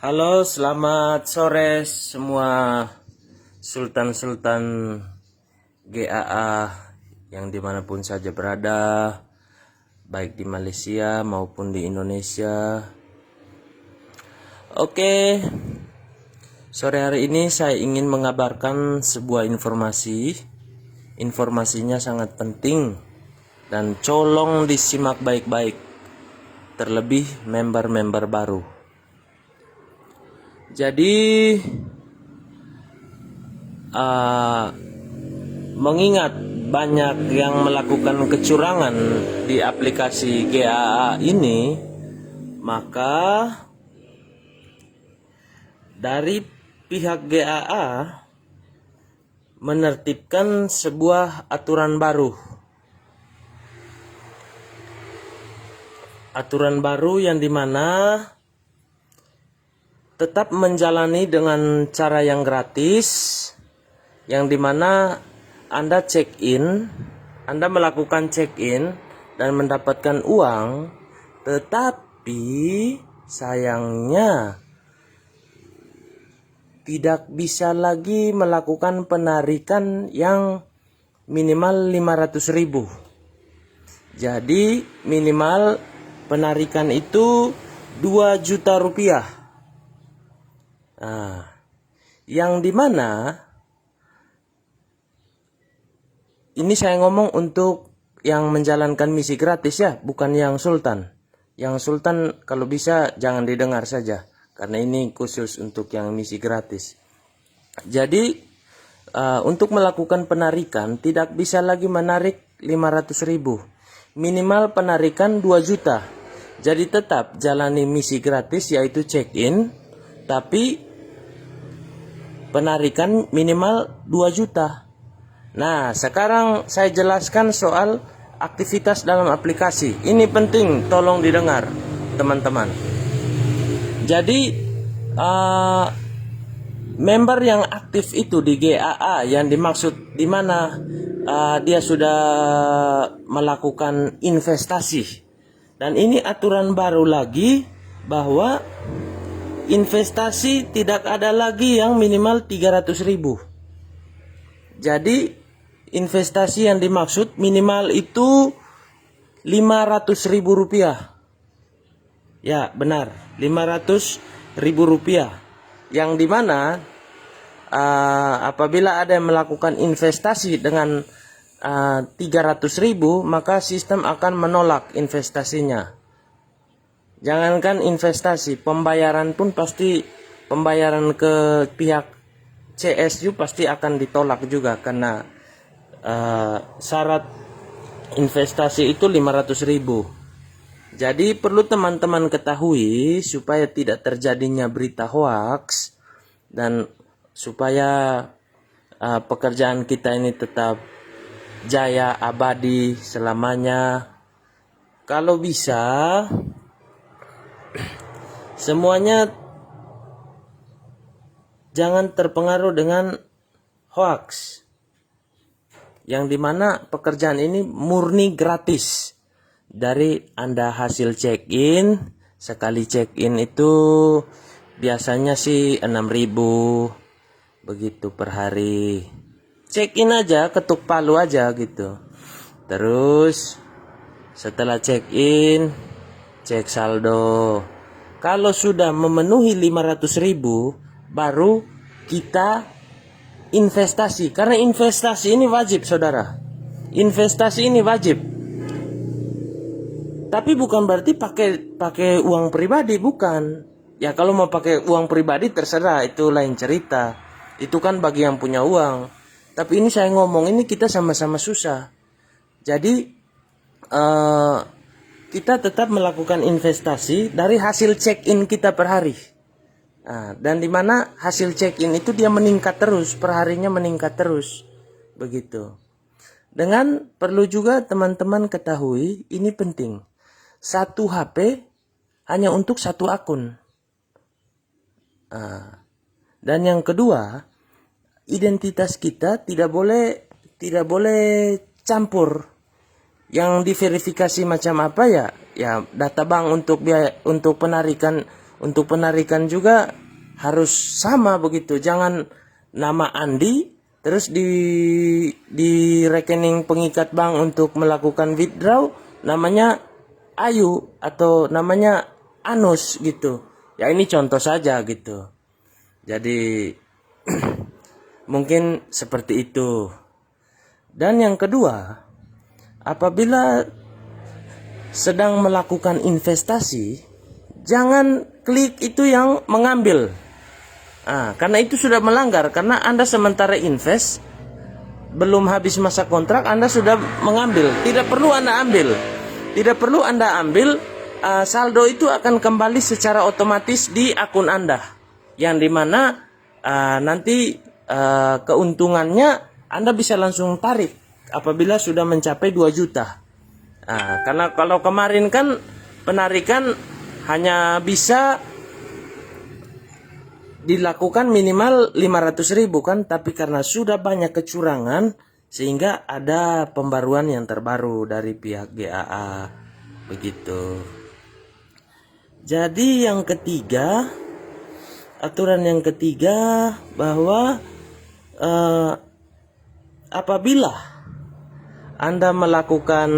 Halo, selamat sore semua sultan-sultan GAA yang dimanapun saja berada, baik di Malaysia maupun di Indonesia. Oke, sore hari ini saya ingin mengabarkan sebuah informasi. Informasinya sangat penting dan colong disimak baik-baik, terlebih member-member baru. Jadi mengingat banyak yang melakukan kecurangan di aplikasi GAA ini, maka dari pihak GAA menertibkan sebuah aturan baru. Aturan baru yang dimana tetap menjalani dengan cara yang gratis, yang dimana Anda check-in, Anda melakukan check-in dan mendapatkan uang, tetapi sayangnya tidak bisa lagi melakukan penarikan yang minimal 500.000. Jadi minimal penarikan itu 2 juta rupiah. Nah, yang dimana ini saya ngomong untuk yang menjalankan misi gratis ya, bukan yang sultan. Yang sultan kalau bisa jangan didengar saja, karena ini khusus untuk yang misi gratis. Jadi untuk melakukan penarikan tidak bisa lagi menarik 500.000. Minimal penarikan 2 juta. Jadi tetap jalani misi gratis yaitu check-in, tapi penarikan minimal 2 juta. Nah, sekarang saya jelaskan soal aktivitas dalam aplikasi. Ini penting, tolong didengar, teman-teman. Jadi, member yang aktif itu di GAA yang dimaksud di mana dia sudah melakukan investasi. Dan ini aturan baru lagi bahwa investasi tidak ada lagi yang minimal 300.000. Jadi investasi yang dimaksud minimal itu 500.000 rupiah. Ya benar, 500.000 rupiah. Yang dimana apabila ada yang melakukan investasi dengan 300.000, maka sistem akan menolak investasinya. Jangankan investasi, pembayaran pun pasti, pembayaran ke pihak CSU pasti akan ditolak juga, karena syarat investasi itu 500.000. Jadi perlu teman-teman ketahui supaya tidak terjadinya berita hoaks dan supaya pekerjaan kita ini tetap jaya abadi selamanya. Kalau bisa semuanya jangan terpengaruh dengan hoax, yang dimana pekerjaan ini murni gratis. Dari Anda hasil check-in, sekali check-in itu biasanya sih 6.000 begitu per hari. Check-in aja, ketuk palu aja gitu. Terus setelah check-in, cek saldo. Kalau sudah memenuhi 500.000, baru kita investasi. Karena investasi ini wajib, saudara. Investasi ini wajib. Tapi bukan berarti pakai uang pribadi, bukan. Ya kalau mau pakai uang pribadi terserah, itu lain cerita. Itu kan bagi yang punya uang. Tapi ini saya ngomong, ini kita sama-sama susah. Jadi kita tetap melakukan investasi dari hasil check-in kita per hari. Nah, dan dimana hasil check-in itu dia meningkat terus, perharinya meningkat terus, begitu. Dengan perlu juga teman-teman ketahui, ini penting. Satu HP hanya untuk satu akun. Nah, dan yang kedua, identitas kita tidak boleh campur. Yang diverifikasi macam apa ya? Ya data bank untuk penarikan untuk penarikan juga harus sama begitu. Jangan nama Andi terus di rekening pengikat bank untuk melakukan withdraw namanya Ayu atau namanya Anus gitu. Ya ini contoh saja gitu. Jadi mungkin seperti itu. Dan yang kedua, apabila sedang melakukan investasi, jangan klik itu yang mengambil. Karena itu sudah melanggar. Karena Anda sementara invest, belum habis masa kontrak, Anda sudah mengambil. Tidak perlu Anda ambil. Tidak perlu Anda ambil. Saldo itu akan kembali secara otomatis di akun Anda. Yang dimana nanti keuntungannya Anda bisa langsung tarik apabila sudah mencapai 2 juta. Karena kalau kemarin kan penarikan hanya bisa dilakukan minimal 500.000 kan, tapi karena sudah banyak kecurangan sehingga ada pembaruan yang terbaru dari pihak GAA begitu. Jadi yang ketiga, aturan yang ketiga bahwa apabila Anda melakukan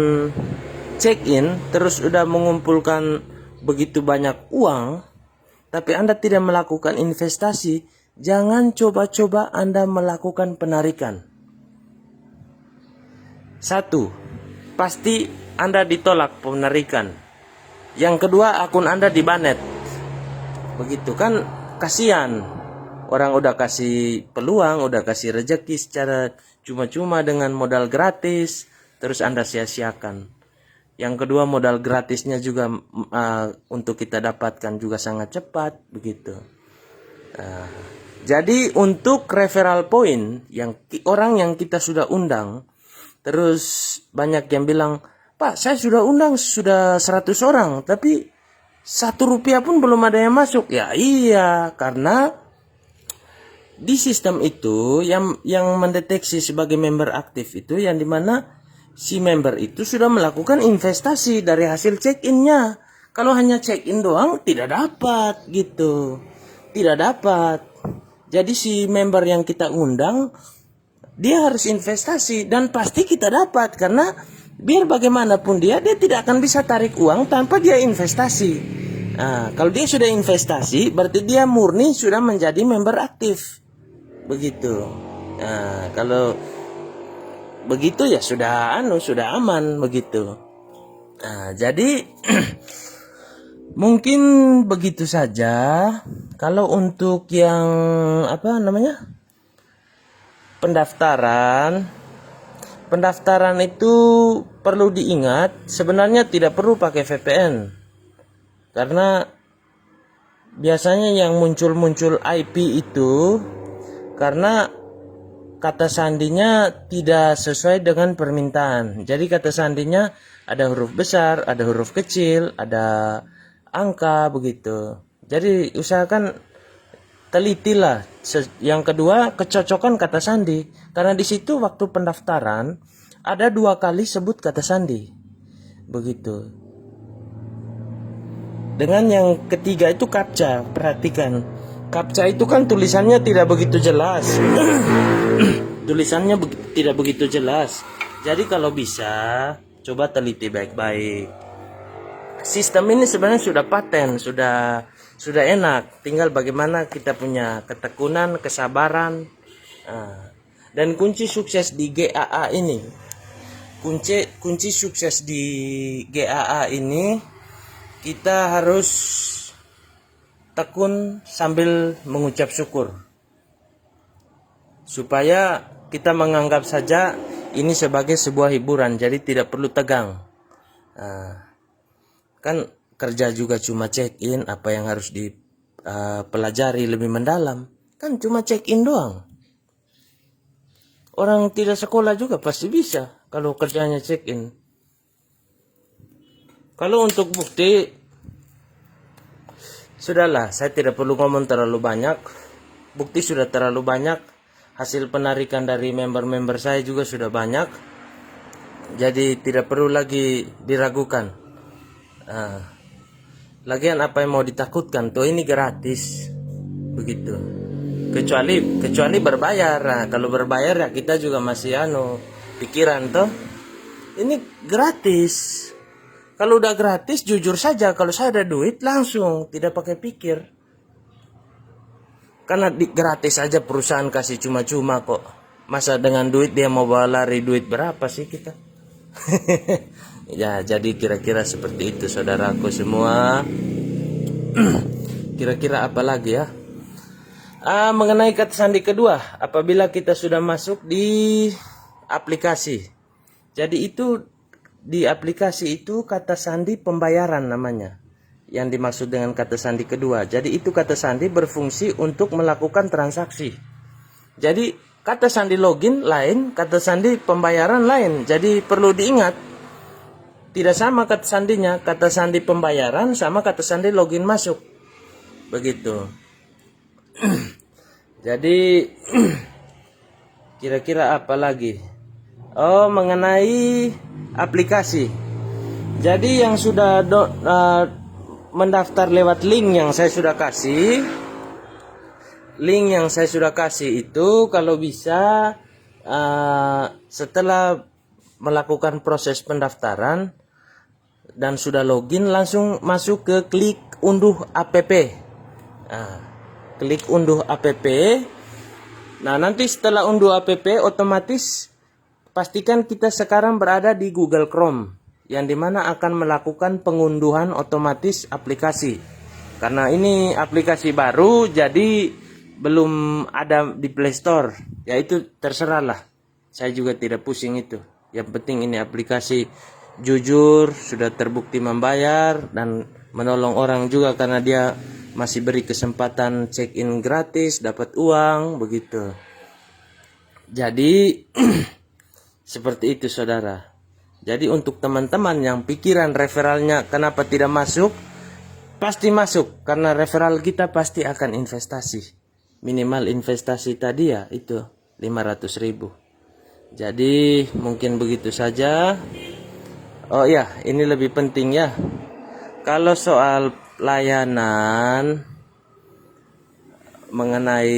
check-in terus sudah mengumpulkan begitu banyak uang tapi Anda tidak melakukan investasi, jangan coba-coba Anda melakukan penarikan. 1. Pasti Anda ditolak penarikan. Yang kedua, akun Anda dibanet. Begitu kan, kasihan. Orang udah kasih peluang, udah kasih rezeki secara cuma-cuma dengan modal gratis, terus Anda sia-siakan. Yang kedua, modal gratisnya juga untuk kita dapatkan juga sangat cepat begitu. Jadi untuk referral point yang orang yang kita sudah undang, terus banyak yang bilang, Pak, saya sudah undang sudah 100 orang, tapi 1 rupiah pun belum ada yang masuk. Ya iya, karena di sistem itu yang mendeteksi sebagai member aktif itu yang dimana si member itu sudah melakukan investasi dari hasil check-in-nya. Kalau hanya check-in doang tidak dapat gitu. Tidak dapat. Jadi si member yang kita undang dia harus investasi dan pasti kita dapat karena biar bagaimanapun dia tidak akan bisa tarik uang tanpa dia investasi. Kalau dia sudah investasi berarti dia murni sudah menjadi member aktif. Begitu. Kalau begitu ya sudah aman begitu. Jadi mungkin begitu saja. Kalau untuk yang pendaftaran itu perlu diingat sebenarnya tidak perlu pakai VPN. Karena biasanya yang muncul IP itu karena kata sandinya tidak sesuai dengan permintaan. Jadi kata sandinya ada huruf besar, ada huruf kecil, ada angka begitu. Jadi usahakan telitilah. Yang kedua, kecocokan kata sandi. Karena di situ waktu pendaftaran ada 2 kali sebut kata sandi. Begitu. Dengan yang ketiga itu captcha, perhatikan. Captcha itu kan tulisannya tidak begitu jelas. Tulisannya tidak begitu jelas. Jadi kalau bisa coba teliti baik-baik. Sistem ini sebenarnya sudah paten, sudah enak. Tinggal bagaimana kita punya ketekunan, kesabaran. Dan kunci sukses di GAA ini. Kunci sukses di GAA ini kita harus tekun sambil mengucap syukur. Supaya kita menganggap saja ini sebagai sebuah hiburan, jadi tidak perlu tegang. Kan kerja juga cuma check-in, apa yang harus dipelajari lebih mendalam? Kan cuma check-in doang. Orang tidak sekolah juga pasti bisa kalau kerjanya check-in. Kalau untuk bukti, sudahlah, saya tidak perlu ngomong terlalu banyak. Bukti sudah terlalu banyak. Hasil penarikan dari member-member saya juga sudah banyak. Jadi tidak perlu lagi diragukan. Lagian apa yang mau ditakutkan? Tuh ini gratis. Begitu. Kecuali berbayar. Nah, kalau berbayar ya kita juga masih pikiran toh. Ini gratis. Kalau udah gratis jujur saja, kalau saya ada duit langsung, tidak pakai pikir. Karena gratis aja perusahaan kasih cuma-cuma kok. Masa dengan duit dia mau bawa lari duit berapa sih kita? Ya, jadi kira-kira seperti itu saudaraku semua. Kira-kira apa lagi ya? Mengenai kata sandi kedua, apabila kita sudah masuk di aplikasi. Jadi itu di aplikasi itu kata sandi pembayaran namanya. Yang dimaksud dengan kata sandi kedua. Jadi itu kata sandi berfungsi untuk melakukan transaksi. Jadi kata sandi login lain, kata sandi pembayaran lain. Jadi perlu diingat, tidak sama kata sandinya. Kata sandi pembayaran sama kata sandi login masuk. Begitu. Jadi kira-kira apa lagi? Oh, mengenai aplikasi. Jadi yang sudah mendaftar lewat link yang saya sudah kasih. Link yang saya sudah kasih itu kalau bisa setelah melakukan proses pendaftaran dan sudah login langsung masuk ke klik unduh app. Klik unduh app. Nah, nanti setelah unduh app otomatis pastikan kita sekarang berada di Google Chrome yang dimana akan melakukan pengunduhan otomatis aplikasi. Karena ini aplikasi baru jadi belum ada di Play Store. Ya itu terserah lah. Saya juga tidak pusing itu. Yang penting ini aplikasi jujur, sudah terbukti membayar dan menolong orang juga karena dia masih beri kesempatan check-in gratis, dapat uang, begitu. Jadi seperti itu saudara. Jadi untuk teman-teman yang pikiran referralnya kenapa tidak masuk, pasti masuk karena referral kita pasti akan investasi. Minimal investasi tadi ya itu 500.000. Jadi mungkin begitu saja. Oh ya, ini lebih penting ya. Kalau soal layanan mengenai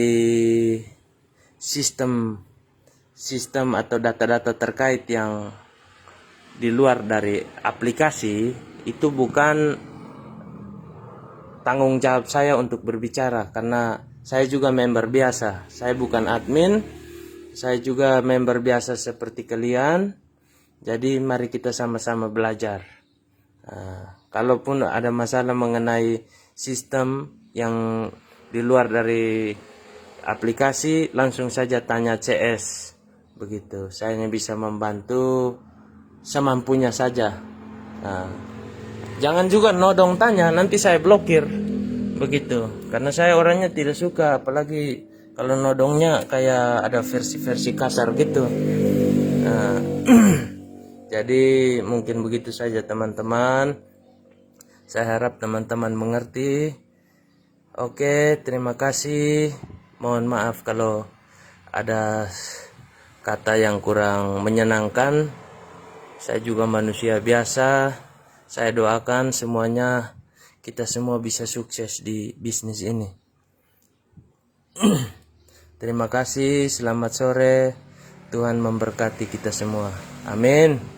sistem atau data-data terkait yang di luar dari aplikasi itu bukan tanggung jawab saya untuk berbicara karena saya juga member biasa. Saya bukan admin, saya juga member biasa seperti kalian. Jadi mari kita sama-sama belajar. Kalaupun ada masalah mengenai sistem yang di luar dari aplikasi, langsung saja tanya CS. Begitu, saya hanya bisa membantu semampunya saja. Jangan juga nodong tanya, nanti saya blokir. Begitu, karena saya orangnya tidak suka, apalagi kalau nodongnya kayak ada versi-versi kasar gitu. Jadi mungkin begitu saja teman-teman. Saya harap teman-teman mengerti. Oke, terima kasih. Mohon maaf kalau ada kata yang kurang menyenangkan. Saya juga manusia biasa. Saya doakan semuanya kita semua bisa sukses di bisnis ini. Terima kasih, selamat sore. Tuhan memberkati kita semua. Amin.